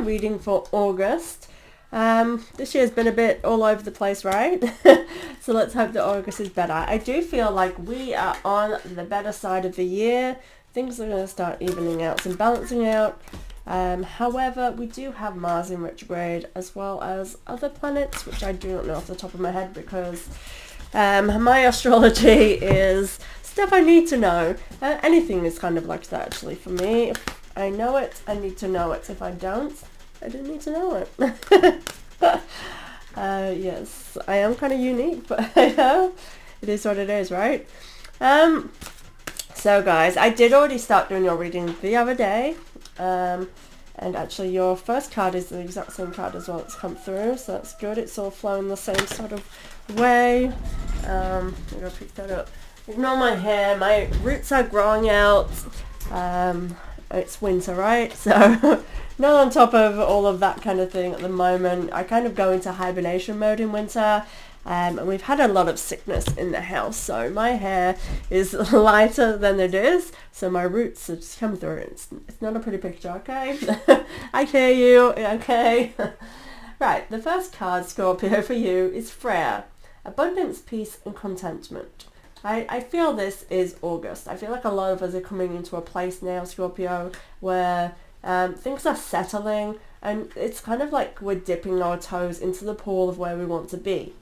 your reading for August. This year's been a bit all over the place, right? So let's hope that August is better. I do feel like we are on the better side of the year. Things are going to start evening out and balancing out. However, we do have Mars in retrograde as well as other planets, which I do not know off the top of my head because my astrology is stuff I need to know. Anything is kind of like that actually for me. If I know it, I need to know it. If I don't, I don't need to know it. Yes, I am kind of unique, but I know it is what it is, right? So guys, I did already start doing your reading the other day. And actually your first card is the exact same card as well that's come through, so that's good. It's all flowing the same sort of way. I'm going to pick that up. Ignore my hair, my roots are growing out. It's winter, right? So not on top of all of that kind of thing at the moment. I kind of go into hibernation mode in winter. And we've had a lot of sickness in the house, so my hair is lighter than it is, so my roots are just coming through. It's not a pretty picture, okay? I hear you, okay? Right, the first card, Scorpio, for you is Freya. Abundance, peace and contentment. I feel this is August. I feel like a lot of us are coming into a place now, Scorpio, where things are settling, and it's kind of like we're dipping our toes into the pool of where we want to be.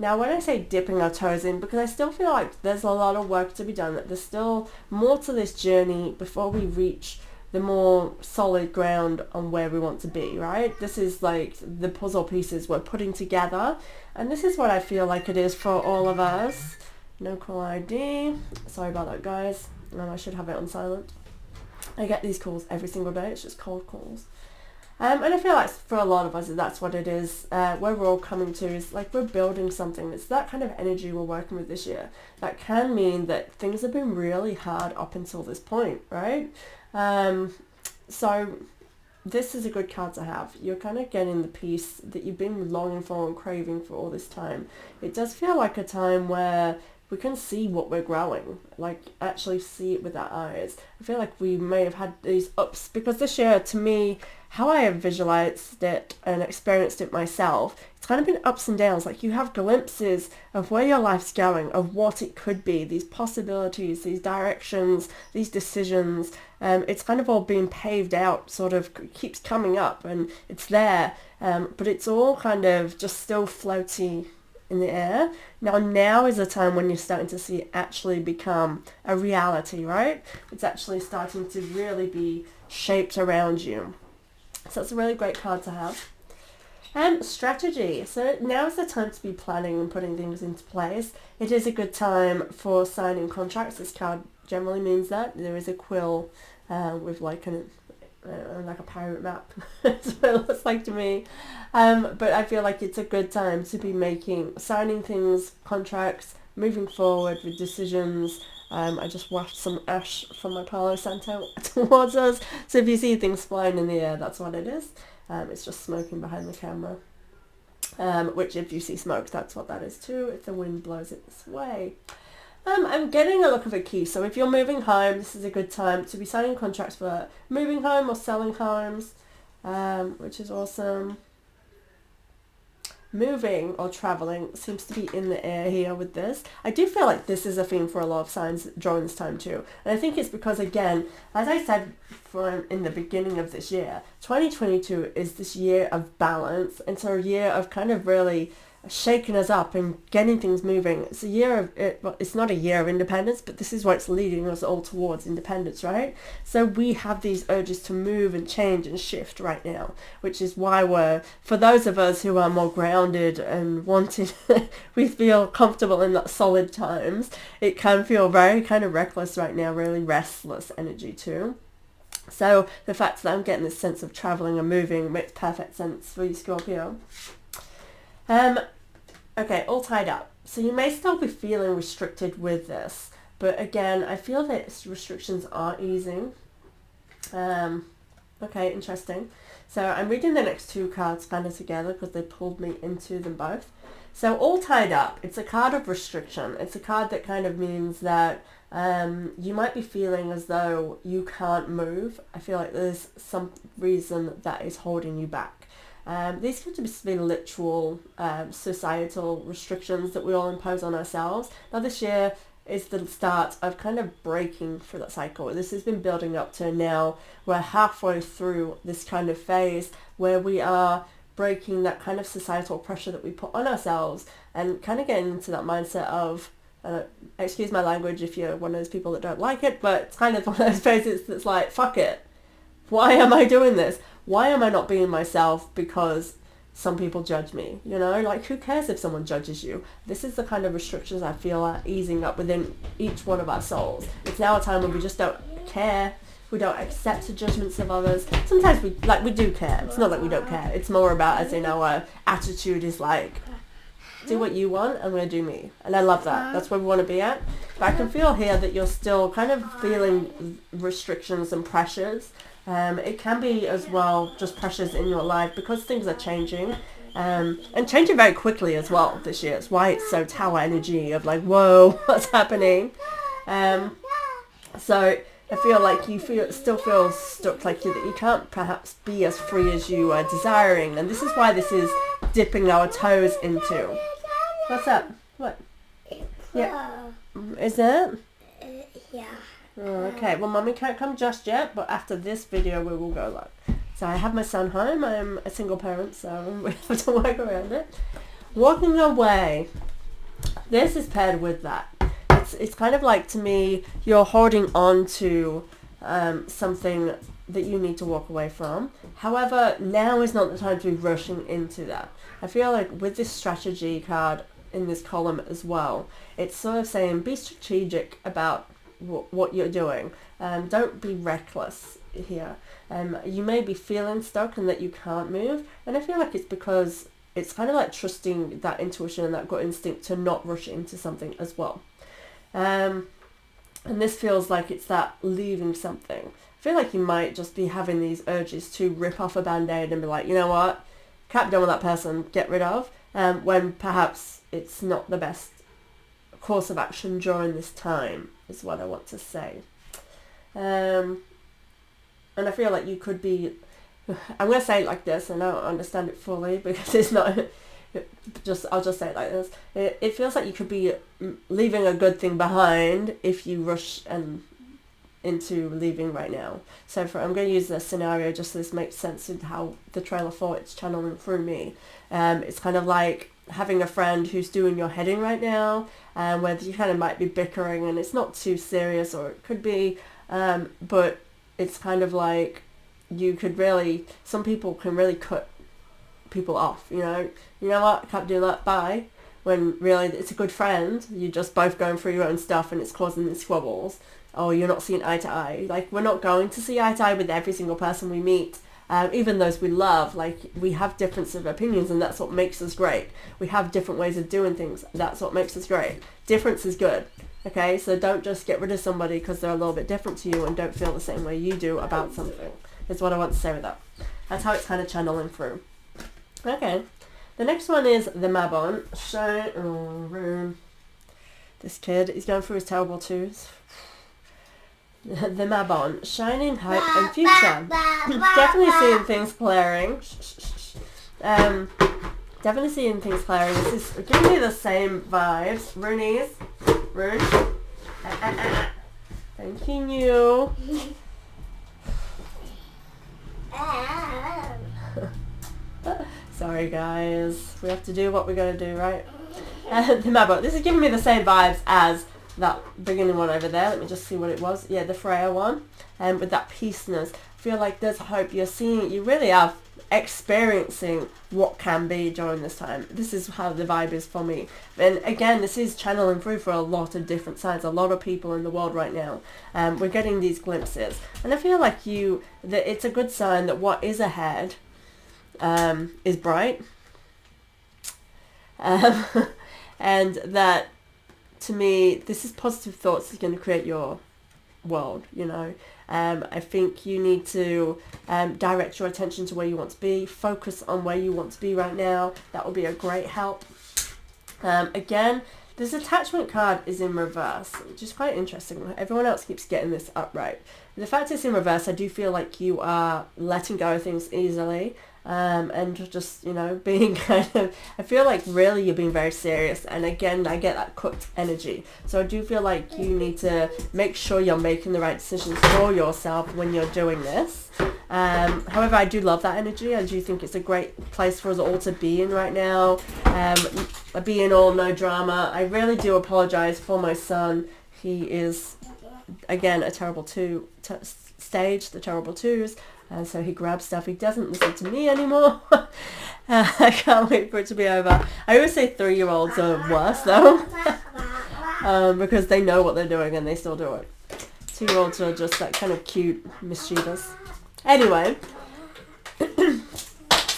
Now, when I say dipping our toes in, because I still feel like there's a lot of work to be done, that there's still more to this journey before we reach the more solid ground on where we want to be, right? This is like the puzzle pieces we're putting together, and this is what I feel like it is for all of us. No call ID. Sorry about that, guys. I should have it on silent. I get these calls every single day. It's just cold calls. And I feel like for a lot of us, that's what it is. Where we're all coming to is like we're building something. It's that kind of energy we're working with this year. That can mean that things have been really hard up until this point, right? So this is a good card to have. You're kind of getting the peace that you've been longing for and craving for all this time. It does feel like a time where we can see what we're growing, like actually see it with our eyes. I feel like we may have had these ups, because this year, to me, how I have visualized it and experienced it myself, it's kind of been ups and downs. Like you have glimpses of where your life's going, of what it could be, these possibilities, these directions, these decisions. It's kind of all being paved out, sort of keeps coming up and it's there, but it's all kind of just still floaty in the air. Now is a time when you're starting to see it actually become a reality, right? It's actually starting to really be shaped around you. So that's a really great card to have. And strategy. So now is the time to be planning and putting things into place. It is a good time for signing contracts. This card generally means that. There is a quill with like a pirate map. That's what it looks like to me. But I feel like it's a good time to be signing things, contracts, moving forward with decisions. I just washed some ash from my Palo Santo towards us. So if you see things flying in the air, that's what it is. It's just smoking behind the camera. Which if you see smoke, that's what that is too, if the wind blows it this way. I'm getting a look of a key. So if you're moving home, this is a good time to be signing contracts for moving home or selling homes, which is awesome. Moving or traveling seems to be in the air here with this. I do feel like this is a theme for a lot of signs during this time too. And I think it's because, again, as I said in the beginning of this year, 2022 is this year of balance. And so a year of kind of really shaking us up and getting things moving. It's a year of it's not a year of independence, but this is what's leading us all towards independence, right? So we have these urges to move and change and shift right now, which is why for those of us who are more grounded and wanted, we feel comfortable in that solid times. It can feel very kind of reckless right now, really restless energy too. So the fact that I'm getting this sense of traveling and moving makes perfect sense for you, Scorpio. Okay, all tied up. So you may still be feeling restricted with this, but again, I feel that restrictions are easing. Okay, interesting. So I'm reading the next two cards kind of together because they pulled me into them both. So all tied up, it's a card of restriction. It's a card that kind of means that you might be feeling as though you can't move. I feel like there's some reason that is holding you back. These could just be literal societal restrictions that we all impose on ourselves. Now this year is the start of kind of breaking through that cycle. This has been building up to now. We're halfway through this kind of phase where we are breaking that kind of societal pressure that we put on ourselves and kind of getting into that mindset of, excuse my language if you're one of those people that don't like it, but it's kind of one of those phases that's like, fuck it. Why am I doing this? Why am I not being myself because some people judge me? You know, like who cares if someone judges you? This is the kind of restrictions I feel are easing up within each one of our souls. It's now a time when we just don't care. We don't accept the judgments of others. Sometimes we do care. It's not like we don't care. It's more about, as in our attitude is like, do what you want, I'm going to do me. And I love that. That's where we want to be at. But I can feel here that you're still kind of feeling restrictions and pressures. It can be as well just pressures in your life because things are changing and changing very quickly as well this year. It's why it's so tower energy of like, whoa, what's happening? So I feel like you still feel stuck, like that you can't perhaps be as free as you are desiring. And this is why this is dipping our toes into. What's up? What? Yeah. Is it? Yeah. Oh, okay, well Mummy can't come just yet, but after this video we will go live. So I have my son home. I'm a single parent, so we have to work around it. Walking away. This is paired with that. It's kind of like, to me, you're holding on to something that you need to walk away from. However, now is not the time to be rushing into that. I feel like with this strategy card in this column as well, it's sort of saying be strategic about what you're doing. Don't be reckless here. You may be feeling stuck and that you can't move, and I feel like it's because it's kind of like trusting that intuition and that gut instinct to not rush into something as well. And this feels like it's that leaving something. I feel like you might just be having these urges to rip off a band-aid and be like, you know what, can't be done with that person, get rid of, when perhaps it's not the best course of action during this time, is what I want to say. And I feel like you could be, I'm going to say it like this, and I don't understand it fully because it's not, I'll just say it like this. It feels like you could be leaving a good thing behind if you rush into leaving right now. So I'm going to use this scenario just so this makes sense of how the trailer for it's channeling through me. It's kind of like having a friend who's doing your heading right now, where you kind of might be bickering and it's not too serious, or it could be, but it's kind of like you could really, some people can really cut people off, you know what, I can't do that, bye, when really it's a good friend, you're just both going through your own stuff and it's causing these squabbles, or you're not seeing eye to eye. Like, we're not going to see eye to eye with every single person we meet, even those we love. Like, we have difference of opinions, and that's what makes us great. We have different ways of doing things, that's what makes us great. Difference is good, okay? So don't just get rid of somebody because they're a little bit different to you and don't feel the same way you do about something, is what I want to say with that. That's how it's kind of channeling through. Okay, the next one is the Mabon. Rune. This kid is going through his terrible twos. The Mabon, shining hope and future. Definitely seeing things clearing. Definitely seeing things clearing. This is giving me the same vibes. Rune. Thank you. Sorry guys, we have to do what we gotta do, right? The Mabon. This is giving me the same vibes as that beginning one over there. Let me just see what it was. Yeah, the Freya one. And with that peaceness, I feel like there's hope. You're seeing, you really are experiencing what can be during this time. This is how the vibe is for me. And again, this is channeling through for a lot of different signs, a lot of people in the world right now. We're getting these glimpses. And I feel like that it's a good sign that what is ahead is bright. And that, to me, this is positive thoughts is going to create your world, you know. I think you need to direct your attention to where you want to be. Focus on where you want to be right now. That will be a great help. Again, this attachment card is in reverse, which is quite interesting. Everyone else keeps getting this upright. The fact it's in reverse, I do feel like you are letting go of things easily. And just, you know, being kind of, I feel like really you're being very serious. And again, I get that cooked energy. So I do feel like you need to make sure you're making the right decisions for yourself when you're doing this. However, I do love that energy. I do think it's a great place for us all to be in right now. Being all no drama. I really do apologize for my son. He is, again, a terrible stage, the terrible twos. And so he grabs stuff. He doesn't listen to me anymore. I can't wait for it to be over. I always say 3-year-olds are worse though. Because they know what they're doing and they still do it. 2-year-olds are just that kind of cute, mischievous. Anyway.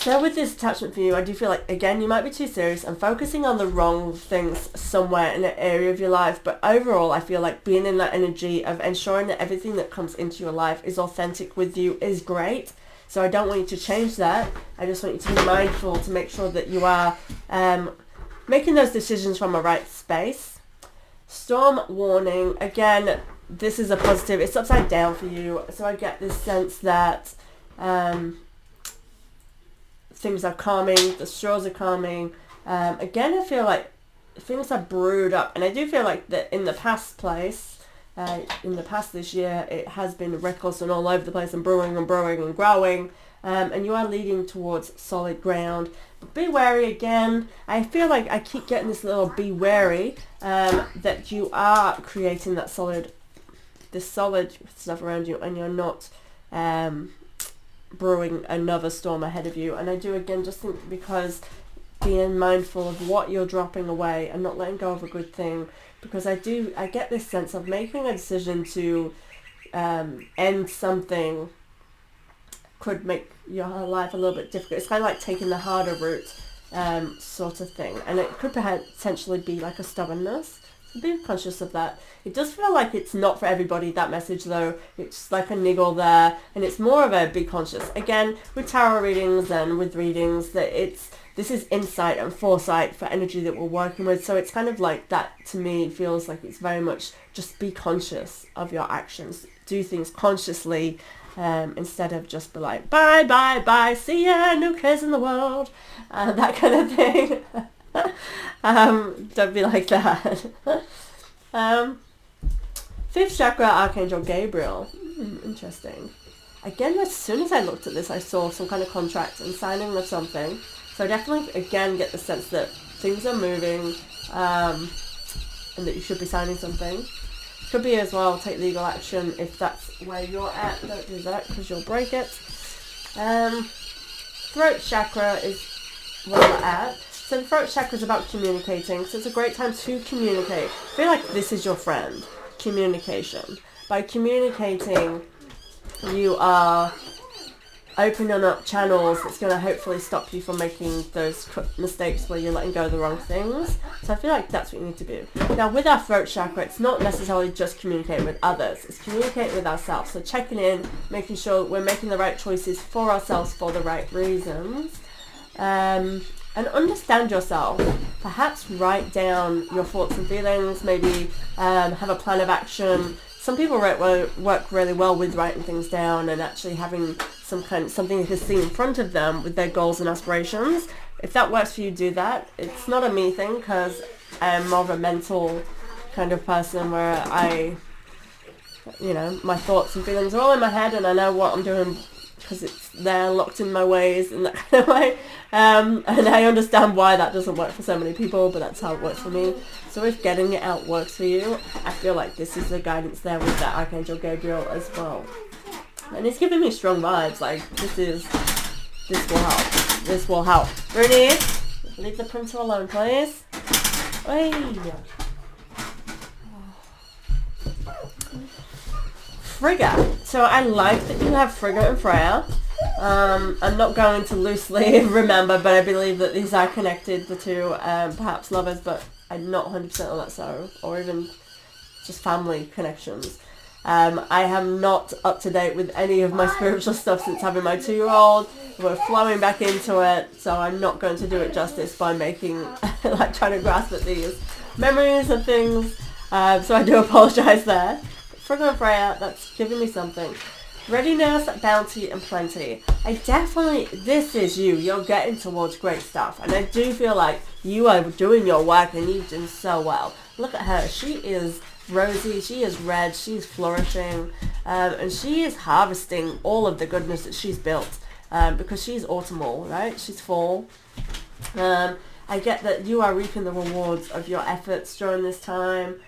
So with this attachment for you, I do feel like, again, you might be too serious and focusing on the wrong things somewhere in an area of your life. But overall, I feel like being in that energy of ensuring that everything that comes into your life is authentic with you is great. So I don't want you to change that. I just want you to be mindful to make sure that you are making those decisions from a right space. Storm warning. Again, this is a positive. It's upside down for you. So I get this sense that things are calming, the straws are calming. Again, I feel like things are brewed up, and I do feel like that in the past this year, it has been reckless and all over the place and brewing and growing, and you are leading towards solid ground. But be wary again. I feel like I keep getting this little be wary that you are creating that solid stuff around you, and you're not brewing another storm ahead of you. And I do again just think, because being mindful of what you're dropping away and not letting go of a good thing, because I get this sense of making a decision to end something could make your life a little bit difficult. It's kind of like taking the harder route sort of thing, and it could potentially be like a stubbornness. Be conscious of that. It does feel like it's not for everybody, that message though. It's like a niggle there, and it's more of a be conscious. Again, with tarot readings and with readings, that this is insight and foresight for energy that we're working with. So it's kind of like that, to me, feels like it's very much just be conscious of your actions. Do things consciously instead of just be like, bye, bye, bye, see ya, no cares in the world. That kind of thing. Don't be like that. Fifth chakra, Archangel Gabriel. Interesting. Again, as soon as I looked at this, I saw some kind of contract and signing of something. So I definitely, again, get the sense that things are moving, and that you should be signing something. Could be as well, take legal action if that's where you're at. Don't do that because you'll break it. Throat chakra is where we're at. So the throat chakra is about communicating, so it's a great time to communicate. I feel like this is your friend, communication. By communicating, you are opening up channels that's going to hopefully stop you from making those mistakes where you're letting go of the wrong things. So I feel like that's what you need to do. Now with our throat chakra, it's not necessarily just communicating with others, it's communicating with ourselves. So checking in, making sure we're making the right choices for ourselves for the right reasons. And understand yourself. Perhaps write down your thoughts and feelings, maybe have a plan of action. Some people work really well with writing things down and actually having something they can see in front of them with their goals and aspirations. If that works for you, do that. It's not a me thing, because I'm more of a mental kind of person where my thoughts and feelings are all in my head and I know what I'm doing because it's there locked in my ways in that kind of way. And I understand why that doesn't work for so many people, but that's how it works for me. So if getting it out works for you, I feel like this is the guidance there with that Archangel Gabriel as well. And it's giving me strong vibes, like this will help. This will help. Rudy, leave the printer alone, please. Hey. Frigga. So I like that you have Frigga and Freya. I'm not going to loosely remember, but I believe that these are connected, the two, perhaps lovers, but I'm not 100% on that, so, or even just family connections. I am not up to date with any of my spiritual stuff since having my 2-year-old. We're flowing back into it, so I'm not going to do it justice by making, like trying to grasp at these memories of things. So I do apologise there. Frigga and Freya, that's giving me something. Readiness, bounty, and plenty. This is you. You're getting towards great stuff. And I do feel like you are doing your work and you've done so well. Look at her. She is rosy. She is red. She's flourishing. And she is harvesting all of the goodness that she's built. Because she's autumnal, right? She's fall. I get that you are reaping the rewards of your efforts during this time.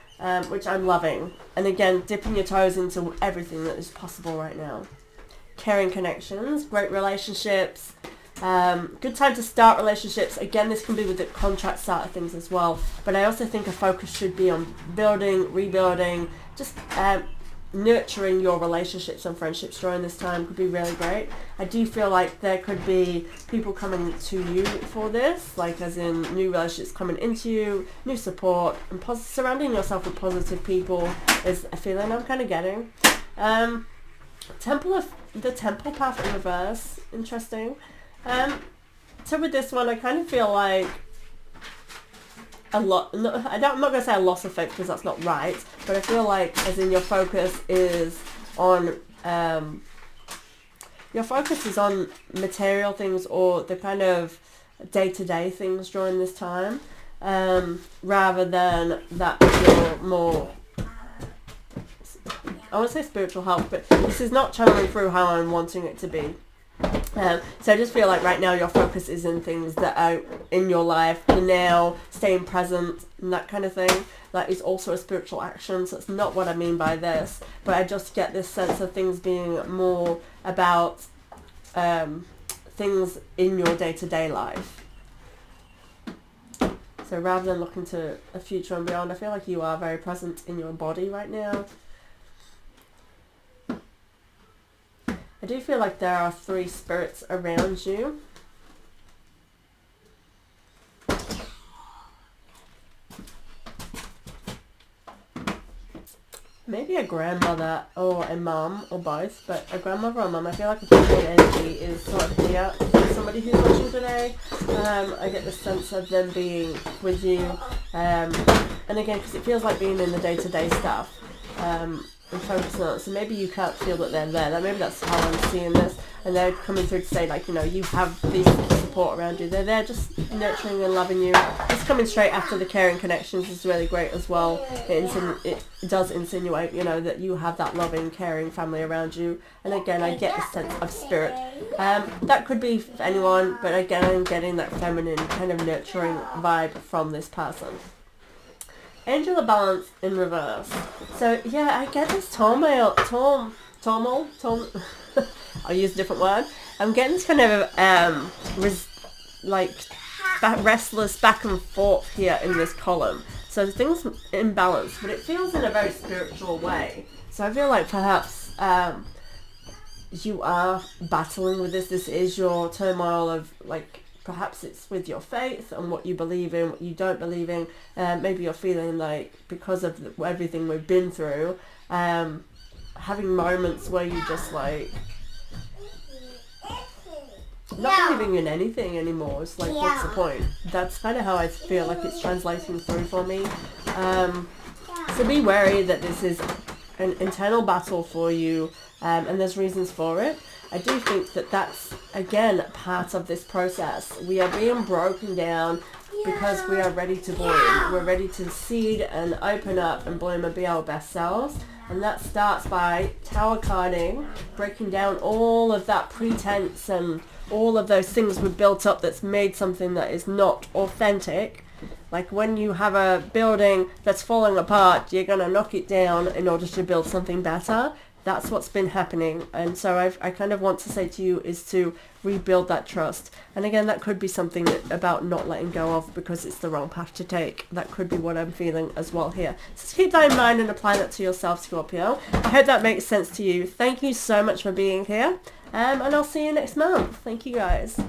Which I'm loving. And again, dipping your toes into everything that is possible right now. Caring connections, great relationships, good time to start relationships. Again, this can be with the contract side of things as well. But I also think a focus should be on building, rebuilding, just nurturing your relationships and friendships during this time could be really great. I do feel like there could be people coming to you for this, like as in new relationships coming into you, new support, and surrounding yourself with positive people is a feeling I'm kind of getting. The temple path in reverse, interesting. So with this one, I kind of feel like I'm not going to say a loss of faith because that's not right, but I feel like as in your focus is on material things or the kind of day-to-day things during this time, rather than that you're more, I want to say spiritual health, but this is not channeling through how I'm wanting it to be. So I just feel like right now your focus is in things that are in your life, the now, staying present, and that kind of thing. That is also a spiritual action, so it's not what I mean by this. But I just get this sense of things being more about things in your day-to-day life. So rather than looking to a future and beyond, I feel like you are very present in your body right now. I do feel like there are 3 spirits around you. Maybe a grandmother or a mum or both, but a grandmother or mum. I feel like a feminine energy is sort of here for somebody who's watching today. I get the sense of them being with you. And again, because it feels like being in the day-to-day stuff. And focus on it. So maybe you can't feel that they're there. Maybe that's how I'm seeing this. And they're coming through to say, like, you know, you have this support around you. They're there just nurturing and loving you. Just coming straight after the caring connections is really great as well. It does insinuate, you know, that you have that loving, caring family around you. And again, I get the sense of spirit. That could be for anyone, but again, I'm getting that feminine kind of nurturing vibe from this person. Angel of Balance in reverse. So yeah, I get this turmoil. I'll use a different word. I'm getting this kind of restless back and forth here in this column. So things in balance, but it feels in a very spiritual way. So I feel like perhaps you are battling with this. This is your turmoil of like. Perhaps it's with your faith and what you believe in, what you don't believe in. Maybe you're feeling like, because of everything we've been through, having moments where you just like, not believing in anything anymore. It's like, what's the point? That's kind of how I feel like it's translating through for me. So be wary that this is an internal battle for you, and there's reasons for it. I do think that that's, again, part of this process. We are being broken down because we are ready to bloom. We're ready to seed and open up and bloom and be our best selves. And that starts by tower carding, breaking down all of that pretense and all of those things we've built up that's made something that is not authentic. Like when you have a building that's falling apart, you're going to knock it down in order to build something better. That's what's been happening. And so I kind of want to say to you is to rebuild that trust. And again, that could be something about not letting go of because it's the wrong path to take. That could be what I'm feeling as well here. So keep that in mind and apply that to yourself, Scorpio. I hope that makes sense to you. Thank you so much for being here. And I'll see you next month. Thank you, guys.